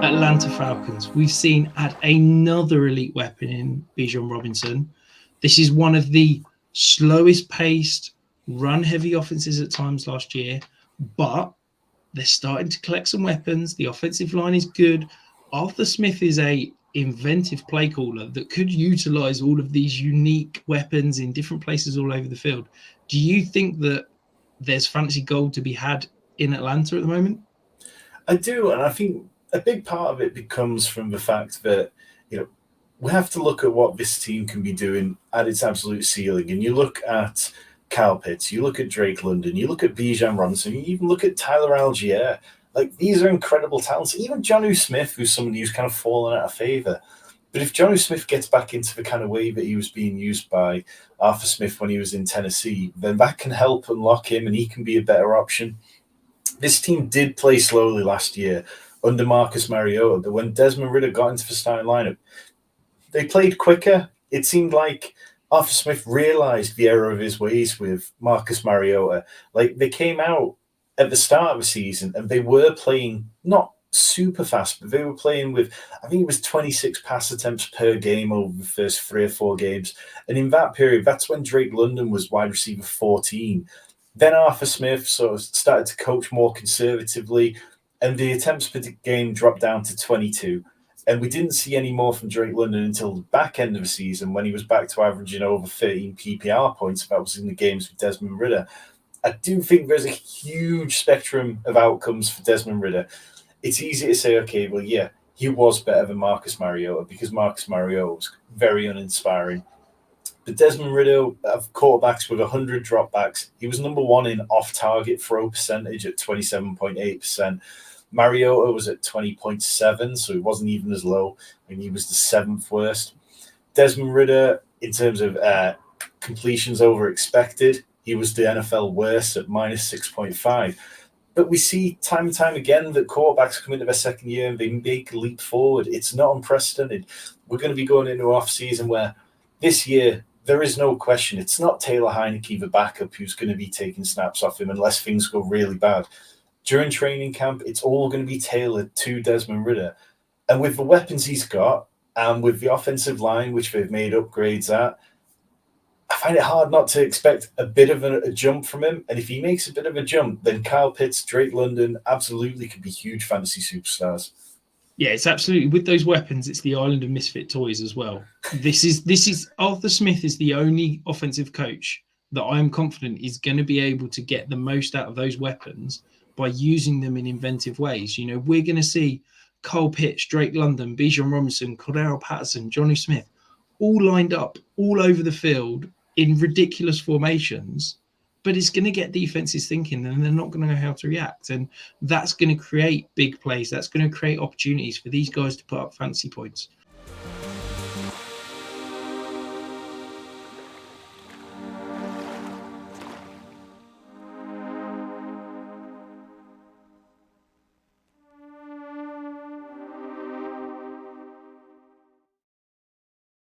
Atlanta Falcons. We've seen add another elite weapon in Bijan Robinson. This is one of the slowest paced, run heavy offenses at times last year, but they're starting to collect some weapons. The offensive line is good. Arthur Smith is a inventive play caller that could utilize all of these unique weapons in different places all over the field. Do you think that there's fantasy gold to be had in Atlanta at the moment? I do, and I think a big part of it becomes from the fact that you know we have to look at what this team can be doing at its absolute ceiling. And you look at Kyle Pitts, you look at Drake London, you look at Bijan Robinson, you even look at Tyler Algier. Like these are incredible talents. Even Jonnu Smith, who's somebody who's kind of fallen out of favor. But if Jonnu Smith gets back into the kind of way that he was being used by Arthur Smith when he was in Tennessee, then that can help unlock him and he can be a better option. This team did play slowly last year under Marcus Mariota, but when Desmond Ridder got into the starting lineup, they played quicker. It seemed like Arthur Smith realized the error of his ways with Marcus Mariota. Like they came out at the start of the season and they were playing not super fast, but they were playing with, I think it was 26 pass attempts per game over the first 3 or 4 games. And in that period, that's when Drake London was wide receiver 14. Then Arthur Smith sort of started to coach more conservatively, and the attempts per game dropped down to 22. And we didn't see any more from Drake London until the back end of the season when he was back to averaging over 13 PPR points. That was in the games with Desmond Ridder. I do think there's a huge spectrum of outcomes for Desmond Ridder. It's easy to say, okay, well, yeah, he was better than Marcus Mariota because Marcus Mariota was very uninspiring. But Desmond Ridder of quarterbacks with 100 dropbacks, he was number one in off-target throw percentage at 27.8%. Mariota was at 20.7, so it wasn't even as low, and he was the 7th worst. Desmond Ridder, in terms of completions over expected, he was the NFL worst at minus 6.5. But we see time and time again that quarterbacks come into their second year and they make a leap forward. It's not unprecedented. We're going to be going into an off-season where this year, there is no question. It's not Taylor Heineke, the backup, who's going to be taking snaps off him unless things go really bad. During training camp, it's all going to be tailored to Desmond Ridder. And with the weapons he's got, and with the offensive line, which they've made upgrades at, I find it hard not to expect a bit of a jump from him. And if he makes a bit of a jump, then Kyle Pitts, Drake London absolutely could be huge fantasy superstars. Yeah, it's absolutely with those weapons. It's the island of misfit toys as well. This is Arthur Smith is the only offensive coach that I am confident is going to be able to get the most out of those weapons by using them in inventive ways. You know, we're going to see Cole Pitts, Drake London, Bijan Robinson, Cordero Patterson, Jonnu Smith, all lined up all over the field in ridiculous formations. But it's going to get defenses thinking and they're not going to know how to react. And that's going to create big plays. That's going to create opportunities for these guys to put up fancy points.